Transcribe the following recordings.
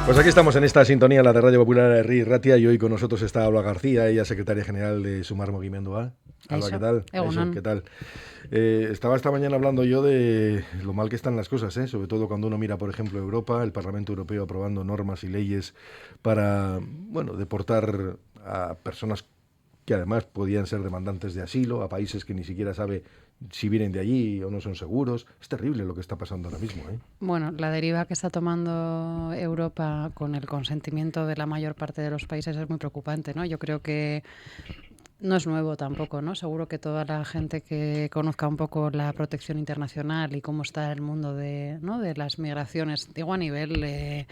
Pues aquí estamos en esta sintonía, la de Radio Popular de Ri Ratia, y hoy con nosotros está Alba García, ella secretaria general de Sumar Movimiento A. Alba, ¿qué tal? Eso, ¿qué tal? Estaba esta mañana hablando yo de lo mal que están las cosas, sobre todo cuando uno mira, por ejemplo, Europa, el Parlamento Europeo aprobando normas y leyes para, bueno, deportar a personas que además podían ser demandantes de asilo, a países que ni siquiera sabe si vienen de allí o no son seguros. Es terrible lo que está pasando ahora mismo, ¿eh? Bueno, la deriva que está tomando Europa con el consentimiento de la mayor parte de los países es muy preocupante, ¿no? Yo creo que no es nuevo tampoco, ¿no? Seguro que toda la gente que conozca un poco la protección internacional y cómo está el mundo de, ¿no?, de las migraciones, digo a nivel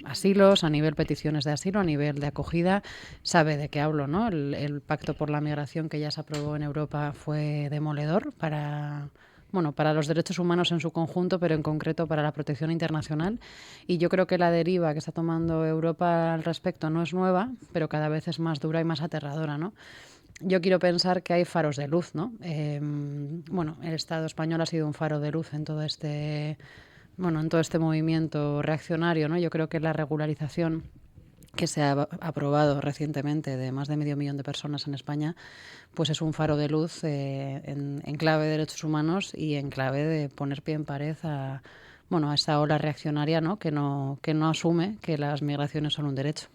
asilos, a nivel peticiones de asilo, a nivel de acogida, sabe de qué hablo, ¿no? El Pacto por la Migración que ya se aprobó en Europa fue demoledor para los derechos humanos en su conjunto, pero en concreto para la protección internacional. Y yo creo que la deriva que está tomando Europa al respecto no es nueva, pero cada vez es más dura y más aterradora, ¿no? Yo quiero pensar que hay faros de luz, ¿no? El Estado español ha sido un faro de luz en todo este movimiento reaccionario, ¿no? Yo creo que la regularización que se ha aprobado recientemente de más de 500.000 de personas en España, pues es un faro de luz en clave de derechos humanos y en clave de poner pie en pared a esa ola reaccionaria, ¿no? Que no asume que las migraciones son un derecho.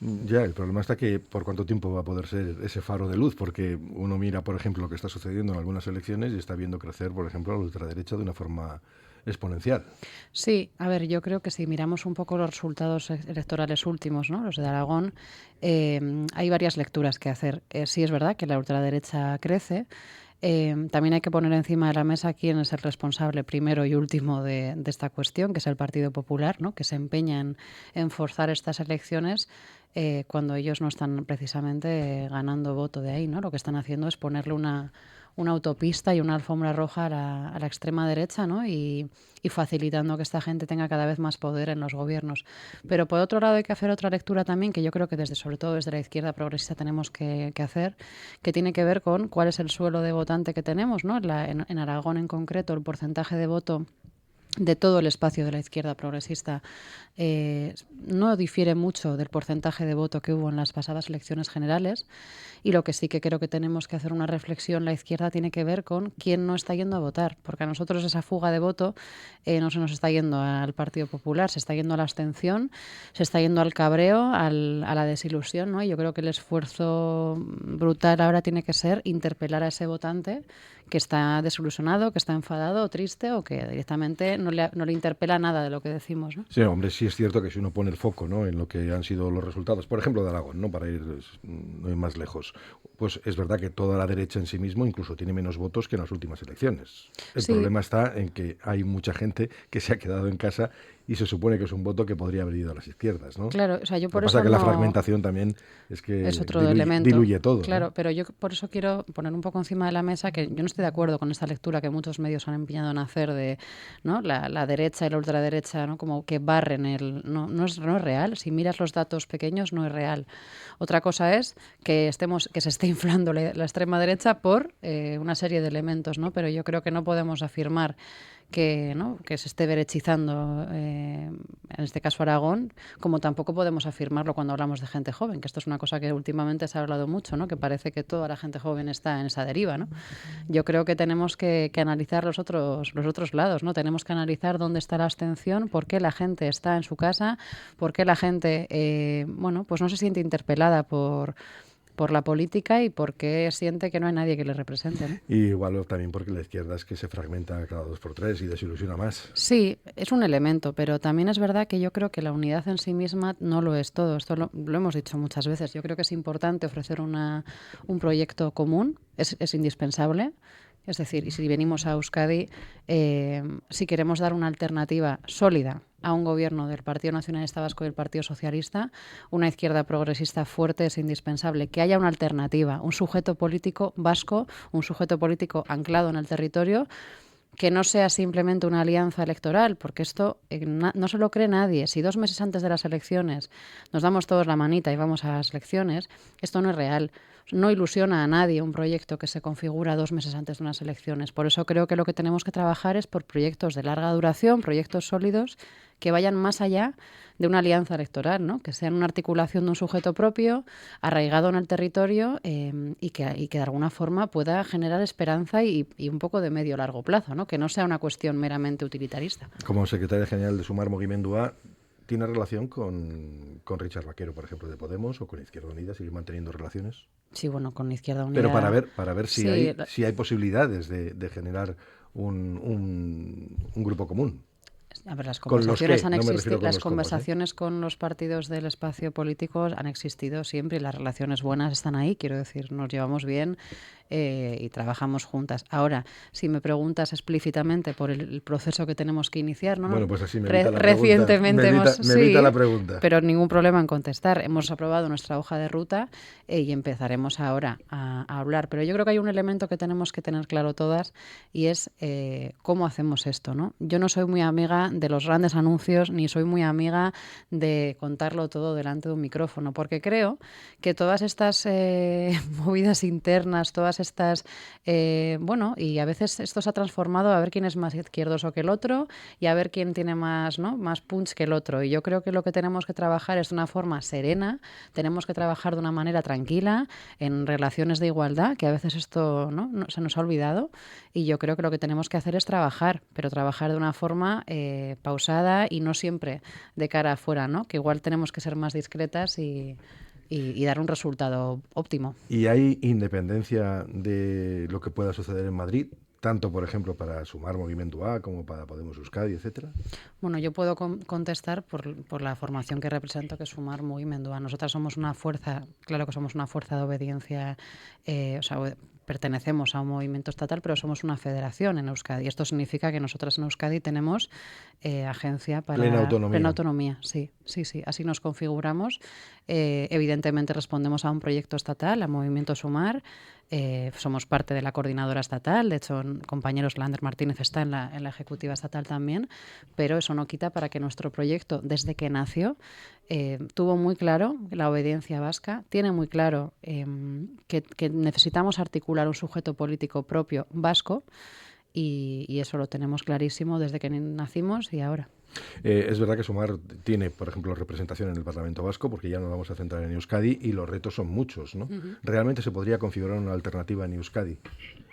Ya, el problema está que por cuánto tiempo va a poder ser ese faro de luz, porque uno mira, por ejemplo, lo que está sucediendo en algunas elecciones y está viendo crecer, por ejemplo, a la ultraderecha de una forma exponencial. Sí, a ver, yo creo que si miramos un poco los resultados electorales últimos, ¿no?, los de Aragón, hay varias lecturas que hacer. Sí es verdad que la ultraderecha crece. También hay que poner encima de la mesa quién es el responsable primero y último de esta cuestión, que es el Partido Popular, ¿no?, que se empeña en forzar estas elecciones cuando ellos no están precisamente ganando voto de ahí, ¿no? Lo que están haciendo es ponerle una autopista y una alfombra roja a la extrema derecha, ¿no? Y facilitando que esta gente tenga cada vez más poder en los gobiernos. Pero por otro lado hay que hacer otra lectura también, que yo creo que sobre todo desde la izquierda progresista tenemos que hacer, que tiene que ver con cuál es el suelo de votante que tenemos, ¿no? En Aragón en concreto, el porcentaje de voto de todo el espacio de la izquierda progresista no difiere mucho del porcentaje de voto que hubo en las pasadas elecciones generales, y lo que sí que creo que tenemos que hacer una reflexión la izquierda tiene que ver con quién no está yendo a votar, porque a nosotros esa fuga de voto no se nos está yendo al Partido Popular, se está yendo a la abstención, se está yendo al cabreo, a la desilusión, ¿no? Y yo creo que el esfuerzo brutal ahora tiene que ser interpelar a ese votante que está desilusionado, que está enfadado o triste, o que directamente no le interpela nada de lo que decimos, ¿no? Sí, hombre, sí es cierto que si uno pone el foco, ¿no?, en lo que han sido los resultados, por ejemplo, de Aragón, ¿no?, para ir más lejos, pues es verdad que toda la derecha en sí mismo incluso tiene menos votos que en las últimas elecciones. El Sí. problema está en que hay mucha gente que se ha quedado en casa y se supone que es un voto que podría haber ido a las izquierdas, ¿no? Claro, o sea, yo Lo que por pasa es eso que la no... fragmentación también es que Es otro elemento. diluye todo, Claro, ¿no? pero yo por eso quiero poner un poco encima de la mesa que yo no estoy de acuerdo con esta lectura que muchos medios han empeñado en hacer de, ¿no?, la derecha y la ultraderecha, ¿no?, como que barren no es real. Si miras los datos pequeños, no es real. Otra cosa es que se esté inflando la extrema derecha por una serie de elementos, ¿no? Pero yo creo que no podemos afirmar que, ¿no?, que se esté derechizando, en este caso Aragón, como tampoco podemos afirmarlo cuando hablamos de gente joven, que esto es una cosa que últimamente se ha hablado mucho, ¿no?, que parece que toda la gente joven está en esa deriva, ¿no? Yo creo que tenemos que analizar los otros lados, ¿no? Tenemos que analizar dónde está la abstención, por qué la gente está en su casa, por qué la gente pues no se siente interpelada por la política y por qué siente que no hay nadie que le represente, ¿no? Y igual también porque la izquierda es que se fragmenta cada 2 por 3 y desilusiona más. Sí, es un elemento, pero también es verdad que yo creo que la unidad en sí misma no lo es todo. Esto lo hemos dicho muchas veces. Yo creo que es importante ofrecer un proyecto común, es indispensable. Es decir, y si venimos a Euskadi, si queremos dar una alternativa sólida a un gobierno del Partido Nacionalista Vasco y del Partido Socialista, una izquierda progresista fuerte, es indispensable que haya una alternativa, un sujeto político vasco, un sujeto político anclado en el territorio, que no sea simplemente una alianza electoral, porque esto no se lo cree nadie. Si 2 meses antes de las elecciones nos damos todos la manita y vamos a las elecciones, esto no es real. No ilusiona a nadie un proyecto que se configura 2 meses antes de unas elecciones. Por eso creo que lo que tenemos que trabajar es por proyectos de larga duración, proyectos sólidos, que vayan más allá de una alianza electoral, ¿no? Que sean una articulación de un sujeto propio, arraigado en el territorio y que de alguna forma pueda generar esperanza y un poco de medio largo plazo, ¿no? Que no sea una cuestión meramente utilitarista. Como secretaria general de Sumar Mugimendua, ¿tiene relación con Richard Vaquero, por ejemplo, de Podemos, o con Izquierda Unida? ¿Sigue manteniendo relaciones? Sí, bueno, con Izquierda Unida... Pero para ver si, sí, si hay posibilidades de generar un grupo común. A ver, las conversaciones han existido, las conversaciones con los partidos del espacio político han existido siempre y las relaciones buenas están ahí, quiero decir, nos llevamos bien y trabajamos juntas. Ahora, si me preguntas explícitamente por el proceso que tenemos que iniciar, ¿no? Bueno, pues así me evita la pregunta. Recientemente me evita la pregunta. Pero ningún problema en contestar. Hemos aprobado nuestra hoja de ruta y empezaremos ahora a hablar. Pero yo creo que hay un elemento que tenemos que tener claro todas y es cómo hacemos esto, ¿no? Yo no soy muy amiga de los grandes anuncios ni soy muy amiga de contarlo todo delante de un micrófono, porque creo que todas estas movidas internas, todas estas, bueno, y a veces esto se ha transformado a ver quién es más izquierdoso que el otro y a ver quién tiene más, ¿no? más punch que el otro. Y yo creo que lo que tenemos que trabajar es de una forma serena, tenemos que trabajar de una manera tranquila, en relaciones de igualdad, que a veces esto no se nos ha olvidado, y yo creo que lo que tenemos que hacer es trabajar, pero trabajar de una forma pausada y no siempre de cara afuera, ¿no? Que igual tenemos que ser más discretas y dar un resultado óptimo. ¿Y hay independencia de lo que pueda suceder en Madrid? Tanto, por ejemplo, para Sumar Mugimendua como para Podemos Euskadi, etcétera. Bueno, yo puedo contestar por la formación que represento, que es Sumar Mugimendua. Nosotras somos una fuerza, claro que somos una fuerza de obediencia, o sea, pertenecemos a un movimiento estatal, pero somos una federación en Euskadi. Esto significa que nosotras en Euskadi tenemos agencia para... Plena autonomía, sí. Así nos configuramos. Evidentemente respondemos a un proyecto estatal, a Movimiento Sumar. Somos parte de la coordinadora estatal. De hecho, compañeros Lander Martínez está en la ejecutiva estatal también. Pero eso no quita para que nuestro proyecto, desde que nació, tuvo muy claro la obediencia vasca, tiene muy claro que necesitamos articular un sujeto político propio vasco y eso lo tenemos clarísimo desde que nacimos y ahora. Es verdad que Sumar tiene, por ejemplo, representación en el Parlamento Vasco, porque ya nos vamos a centrar en Euskadi y los retos son muchos, ¿no? Realmente se podría configurar una alternativa en Euskadi.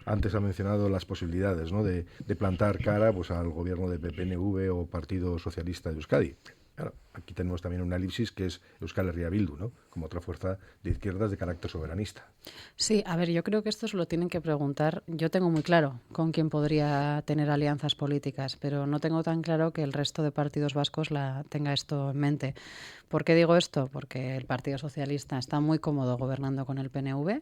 Antes ha mencionado las posibilidades, ¿no? de plantar cara pues, al gobierno de PNV o Partido Socialista de Euskadi. Claro, aquí tenemos también una elipsis que es Euskal Herria Bildu, ¿no? Como otra fuerza de izquierdas de carácter soberanista. Sí, a ver, yo creo que esto se lo tienen que preguntar. Yo tengo muy claro con quién podría tener alianzas políticas, pero no tengo tan claro que el resto de partidos vascos tenga esto en mente. ¿Por qué digo esto? Porque el Partido Socialista está muy cómodo gobernando con el PNV.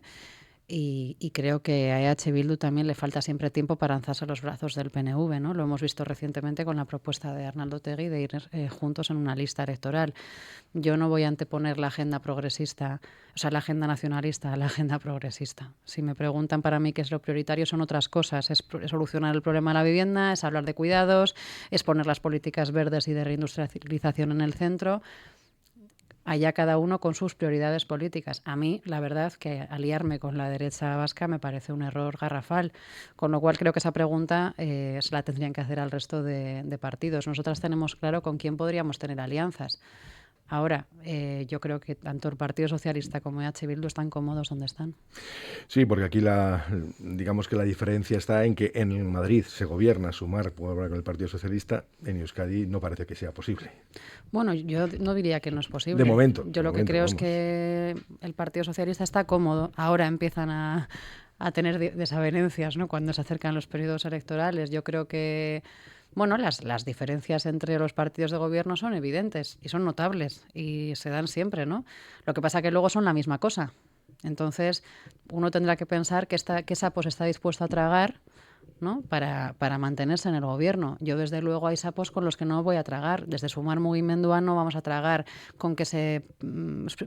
Y creo que a EH Bildu también le falta siempre tiempo para lanzarse a los brazos del PNV, ¿no? Lo hemos visto recientemente con la propuesta de Arnaldo Otegi de ir juntos en una lista electoral. Yo no voy a anteponer la agenda progresista, o sea, la agenda nacionalista a la agenda progresista. Si me preguntan para mí qué es lo prioritario, son otras cosas. Es solucionar el problema de la vivienda, es hablar de cuidados, es poner las políticas verdes y de reindustrialización en el centro. Allá cada uno con sus prioridades políticas. A mí, la verdad, que aliarme con la derecha vasca me parece un error garrafal, con lo cual creo que esa pregunta se la tendrían que hacer al resto de partidos. Nosotras tenemos claro con quién podríamos tener alianzas. Ahora, yo creo que tanto el Partido Socialista como EH Bildu están cómodos donde están. Sí, porque aquí digamos que la diferencia está en que en Madrid se gobierna Sumar con el Partido Socialista, en Euskadi no parece que sea posible. Bueno, yo no diría que no es posible. De momento. Yo lo que creo es que el Partido Socialista está cómodo. Ahora empiezan a tener desavenencias, ¿no? Cuando se acercan los periodos electorales. Yo creo que bueno, las diferencias entre los partidos de gobierno son evidentes y son notables y se dan siempre, ¿no? Lo que pasa que luego son la misma cosa. Entonces, uno tendrá que pensar qué sapos está dispuesto a tragar, ¿no? para mantenerse en el gobierno. Yo, desde luego, hay sapos con los que no voy a tragar. Desde Sumar Mugimendua no vamos a tragar con que se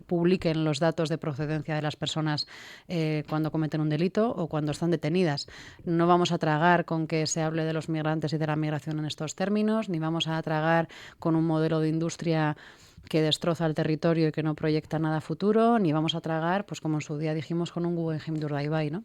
publiquen los datos de procedencia de las personas cuando cometen un delito o cuando están detenidas. No vamos a tragar con que se hable de los migrantes y de la migración en estos términos, ni vamos a tragar con un modelo de industria que destroza el territorio y que no proyecta nada futuro, ni vamos a tragar, pues como en su día dijimos, con un Guggenheim de Urdaibai, ¿no?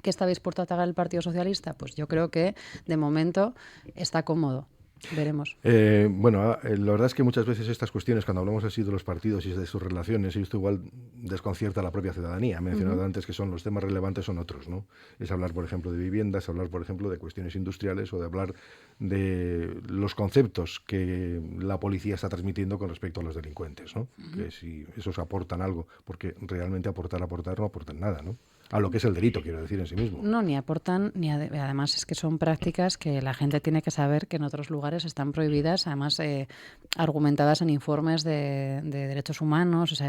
¿Qué está dispuesto a tragar el Partido Socialista? Pues yo creo que, de momento, está cómodo. Veremos. Bueno, la verdad es que muchas veces estas cuestiones, cuando hablamos así de los partidos y de sus relaciones, y esto igual desconcierta a la propia ciudadanía. He mencionado antes que son los temas relevantes son otros, ¿no? Es hablar, por ejemplo, de viviendas, hablar, por ejemplo, de cuestiones industriales o de hablar de los conceptos que la policía está transmitiendo con respecto a los delincuentes, ¿no? Que si esos aportan algo, porque realmente aportar no aportan nada, ¿no? A lo que es el delito, quiero decir, en sí mismo. No, ni aportan, además es que son prácticas que la gente tiene que saber que en otros lugares están prohibidas, además argumentadas en informes de derechos humanos. O sea,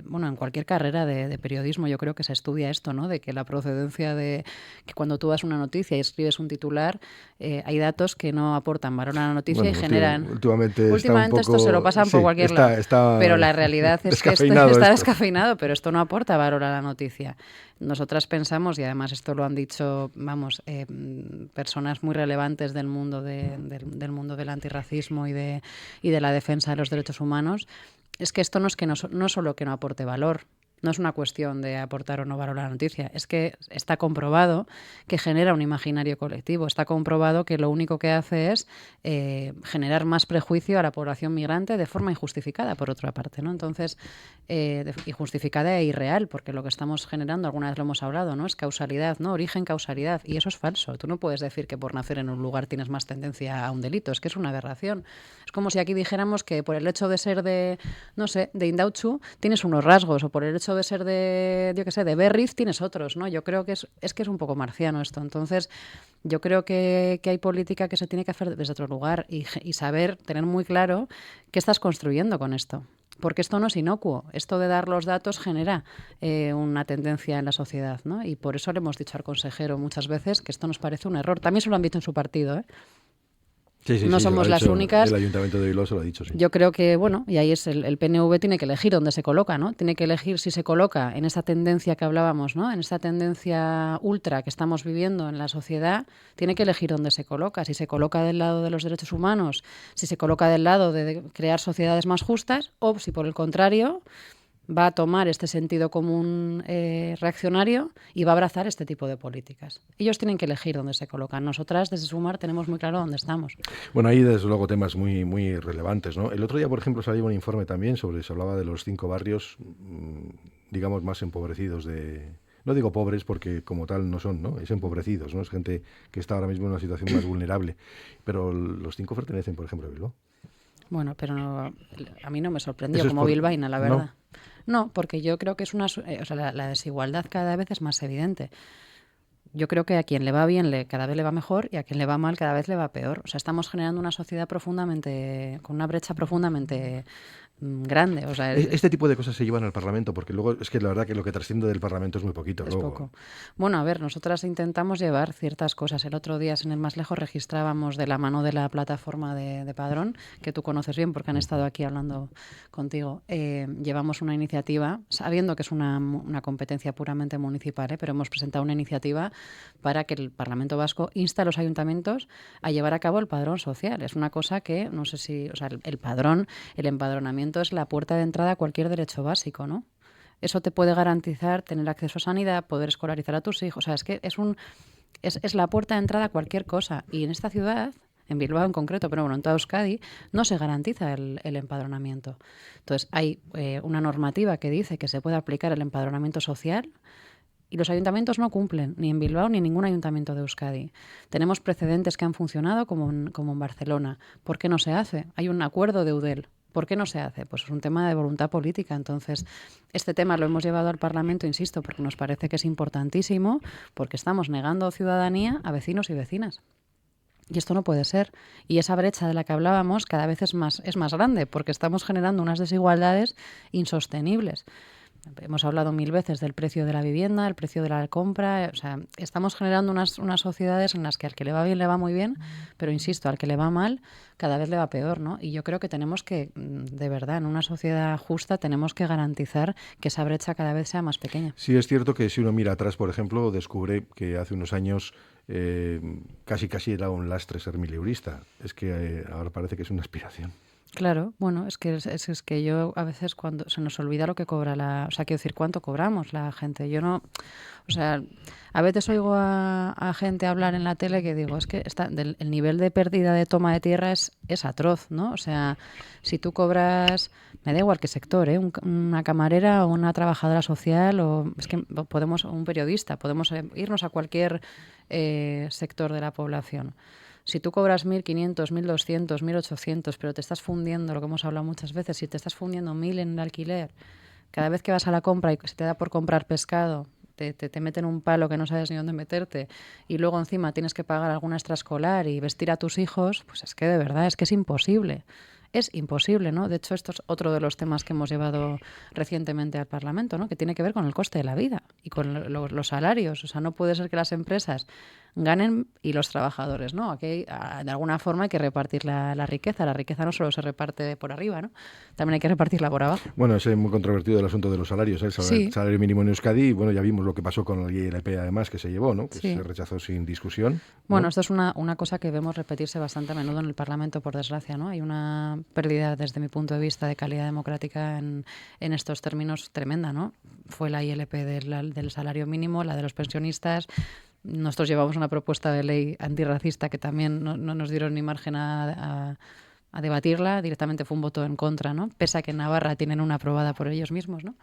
bueno, en cualquier carrera de periodismo yo creo que se estudia esto, ¿no? De que la procedencia de que cuando tú das una noticia y escribes un titular, hay datos que no aportan valor a la noticia y generan... Últimamente esto se lo pasan por cualquier lado. Pero la realidad es que está descafeinado, pero esto no aporta valor a la noticia. Nosotras pensamos, y además esto lo han dicho, personas muy relevantes del mundo del mundo del antirracismo y de la defensa de los derechos humanos, es que esto no solo que no aporte valor, no es una cuestión de aportar o no valor a la noticia, es que está comprobado que genera un imaginario colectivo, está comprobado que lo único que hace es generar más prejuicio a la población migrante de forma injustificada, por otra parte, ¿no? Entonces, injustificada e irreal, porque lo que estamos generando, alguna vez lo hemos hablado, ¿no? Es causalidad, ¿no? Origen, causalidad, y eso es falso. Tú no puedes decir que por nacer en un lugar tienes más tendencia a un delito, es que es una aberración. Es como si aquí dijéramos que por el hecho de ser de Indautxu tienes unos rasgos, o por el hecho de ser de Berriz tienes otros, ¿no? Yo creo que es un poco marciano esto. Entonces, yo creo que hay política que se tiene que hacer desde otro lugar y saber, tener muy claro qué estás construyendo con esto. Porque esto no es inocuo. Esto de dar los datos genera una tendencia en la sociedad, ¿no? Y por eso le hemos dicho al consejero muchas veces que esto nos parece un error. También se lo han dicho en su partido, ¿eh? No somos las únicas. El Ayuntamiento de Bilbao se lo ha dicho, sí. Yo creo que, bueno, y ahí es el PNV tiene que elegir dónde se coloca, ¿no? Tiene que elegir si se coloca en esa tendencia que hablábamos, ¿no? En esa tendencia ultra que estamos viviendo en la sociedad, tiene que elegir dónde se coloca. Si se coloca del lado de los derechos humanos, si se coloca del lado de crear sociedades más justas, o si por el contrario va a tomar este sentido común reaccionario y va a abrazar este tipo de políticas. Ellos tienen que elegir dónde se colocan. Nosotras, desde Sumar, tenemos muy claro dónde estamos. Bueno, hay desde luego temas muy, muy relevantes, ¿no? El otro día, por ejemplo, salió un informe también se hablaba de los 5 barrios, digamos, más empobrecidos no digo pobres porque como tal no son, ¿no? Es empobrecidos, ¿no? Es gente que está ahora mismo en una situación más vulnerable. Pero los 5 pertenecen, por ejemplo, a Bilbao. Bueno, pero a mí no me sorprendió como bilbaína, la verdad. No, porque yo creo que es la desigualdad cada vez es más evidente. Yo creo que a quien le va bien cada vez le va mejor y a quien le va mal cada vez le va peor. O sea, estamos generando una sociedad con una brecha profundamente grande. O sea, este tipo de cosas se llevan al Parlamento, porque luego es que la verdad que lo que trasciende del Parlamento es muy poquito. Es poco. Bueno, a ver, nosotras intentamos llevar ciertas cosas. El otro día, sin ir más lejos, registrábamos de la mano de la plataforma de Padrón, que tú conoces bien porque han estado aquí hablando contigo. Llevamos una iniciativa, sabiendo que es una competencia puramente municipal, pero hemos presentado una iniciativa para que el Parlamento Vasco inste a los ayuntamientos a llevar a cabo el padrón social. Es una cosa que, no sé si, o sea, el padrón, el empadronamiento es la puerta de entrada a cualquier derecho básico, ¿no? Eso te puede garantizar tener acceso a sanidad, poder escolarizar a tus hijos. O sea, es que es la puerta de entrada a cualquier cosa. Y en esta ciudad, en Bilbao en concreto, pero bueno, en toda Euskadi, no se garantiza el empadronamiento. Entonces, hay una normativa que dice que se puede aplicar el empadronamiento social y los ayuntamientos no cumplen, ni en Bilbao ni en ningún ayuntamiento de Euskadi. Tenemos precedentes que han funcionado, como en Barcelona. ¿Por qué no se hace? Hay un acuerdo de Eudel. ¿Por qué no se hace? Pues es un tema de voluntad política. Entonces, este tema lo hemos llevado al Parlamento, insisto, porque nos parece que es importantísimo, porque estamos negando ciudadanía a vecinos y vecinas. Y esto no puede ser. Y esa brecha de la que hablábamos cada vez es más grande, porque estamos generando unas desigualdades insostenibles. Hemos hablado 1000 veces del precio de la vivienda, el precio de la compra. O sea, estamos generando unas sociedades en las que al que le va bien le va muy bien, pero insisto, al que le va mal cada vez le va peor, ¿no? Y yo creo que tenemos que, de verdad, en una sociedad justa, tenemos que garantizar que esa brecha cada vez sea más pequeña. Sí, es cierto que si uno mira atrás, por ejemplo, descubre que hace unos años casi era un lastre ser mileurista. Es que ahora parece que es una aspiración. Claro, bueno, es que yo a veces cuando se nos olvida lo que cobra o sea, quiero decir, cuánto cobramos la gente. Yo no, o sea, a veces oigo a gente hablar en la tele que digo, es que el nivel de pérdida de toma de tierra es atroz, ¿no? O sea, si tú cobras, me da igual qué sector, ¿eh? Una camarera o una trabajadora social o es que un periodista, podemos irnos a cualquier sector de la población. Si tú cobras 1.500, 1.200, 1.800, pero te estás fundiendo, lo que hemos hablado muchas veces, si te estás fundiendo 1.000 en el alquiler, cada vez que vas a la compra y se te da por comprar pescado, te meten un palo que no sabes ni dónde meterte y luego encima tienes que pagar alguna extraescolar y vestir a tus hijos, pues es que de verdad, es que es imposible. Es imposible, ¿no? De hecho, esto es otro de los temas que hemos llevado recientemente al Parlamento, ¿no? Que tiene que ver con el coste de la vida y con los salarios. O sea, no puede ser que las empresas ganen y los trabajadores, ¿no? Aquí de alguna forma hay que repartir la riqueza. La riqueza no solo se reparte por arriba, ¿no? También hay que repartirla por abajo. Bueno, es muy controvertido el asunto de los salarios, ¿eh? El salario mínimo en Euskadi, bueno, ya vimos lo que pasó con la ILP además que se llevó, ¿no? Que se rechazó sin discusión, ¿no? Bueno, esto es una cosa que vemos repetirse bastante a menudo en el Parlamento, por desgracia, ¿no? Hay una pérdida, desde mi punto de vista, de calidad democrática en estos términos tremenda, ¿no? Fue la ILP del salario mínimo, la de los pensionistas. Nosotros llevamos una propuesta de ley antirracista que también no nos dieron ni margen a debatirla, directamente fue un voto en contra, ¿no? Pese a que en Navarra tienen una aprobada por ellos mismos, ¿no?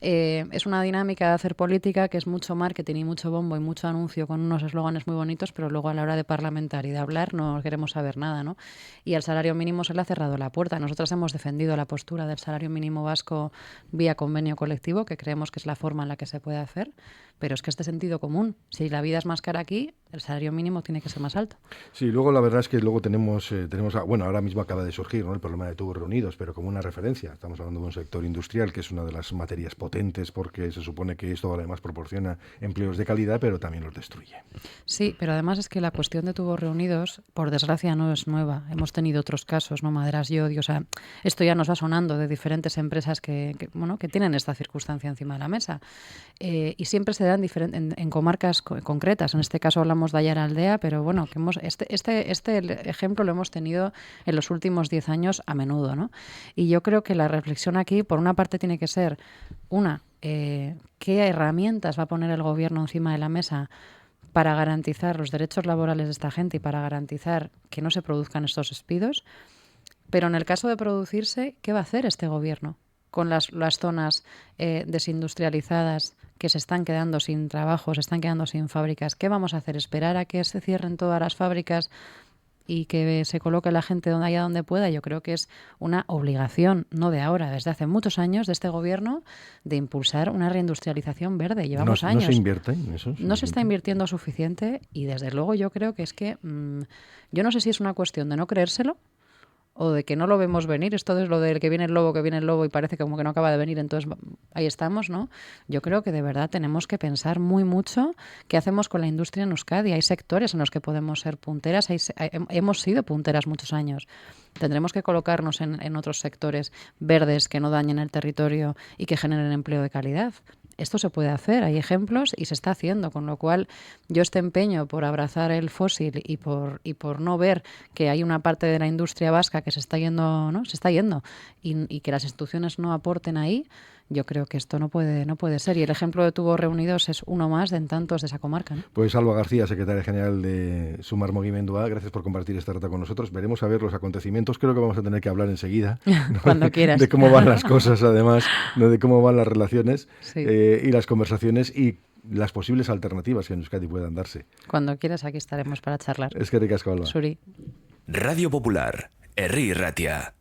Es una dinámica de hacer política que es mucho marketing y mucho bombo y mucho anuncio con unos eslóganes muy bonitos, pero luego a la hora de parlamentar y de hablar no queremos saber nada, ¿no? Y al salario mínimo se le ha cerrado la puerta. Nosotros hemos defendido la postura del salario mínimo vasco vía convenio colectivo, que creemos que es la forma en la que se puede hacer, pero es que es de sentido común. Si la vida es más cara aquí, el salario mínimo tiene que ser más alto. Sí, luego la verdad es que luego tenemos bueno, ahora mismo acaba de surgir, ¿no?, el problema de tubos reunidos, pero como una referencia. Estamos hablando de un sector industrial que es una de las materias potentes porque se supone que esto además proporciona empleos de calidad, pero también los destruye. Sí, pero además es que la cuestión de tubos reunidos, por desgracia, no es nueva. Hemos tenido otros casos, ¿no? Maderas Llodio, o sea, esto ya nos va sonando de diferentes empresas que tienen esta circunstancia encima de la mesa. Y siempre se dan en comarcas concretas. En este caso hablamos de Ayara Aldea, pero bueno, que este ejemplo lo hemos tenido en los últimos 10 años a menudo, ¿no? Y yo creo que la reflexión aquí, por una parte, tiene que ser ¿qué herramientas va a poner el gobierno encima de la mesa para garantizar los derechos laborales de esta gente y para garantizar que no se produzcan estos despidos? Pero en el caso de producirse, ¿qué va a hacer este gobierno con las zonas desindustrializadas que se están quedando sin trabajo, se están quedando sin fábricas? ¿Qué vamos a hacer? ¿Esperar a que se cierren todas las fábricas y que se coloque la gente allá donde pueda? Yo creo que es una obligación, no de ahora, desde hace muchos años de este gobierno, de impulsar una reindustrialización verde. Llevamos años. ¿No se invierte en eso? No se está invirtiendo suficiente y desde luego yo creo que es que yo no sé si es una cuestión de no creérselo o de que no lo vemos venir. Esto es lo del que viene el lobo y parece como que no acaba de venir, entonces ahí estamos, ¿no? Yo creo que de verdad tenemos que pensar muy mucho qué hacemos con la industria en Euskadi. Hay sectores en los que podemos ser punteras, hemos sido punteras muchos años. Tendremos que colocarnos en otros sectores verdes que no dañen el territorio y que generen empleo de calidad. Esto se puede hacer, hay ejemplos y se está haciendo, con lo cual yo este empeño por abrazar el fósil y por no ver que hay una parte de la industria vasca que se está yendo, ¿no? Se está yendo y que las instituciones no aporten ahí, yo creo que esto no puede ser. Y el ejemplo de Tubos Reunidos es uno más de en tantos de esa comarca, ¿no? Pues Alba García, secretaria general de Sumar Mugimendua, gracias por compartir este rato con nosotros. Veremos a ver los acontecimientos. Creo que vamos a tener que hablar enseguida, ¿no? Cuando quieras. De cómo van las cosas, además, ¿no? De cómo van las relaciones, sí, y las conversaciones y las posibles alternativas que en Euskadi puedan darse. Cuando quieras, aquí estaremos para charlar. Es que ricasco, Alba. Suri. Radio Popular, Herri Ratia.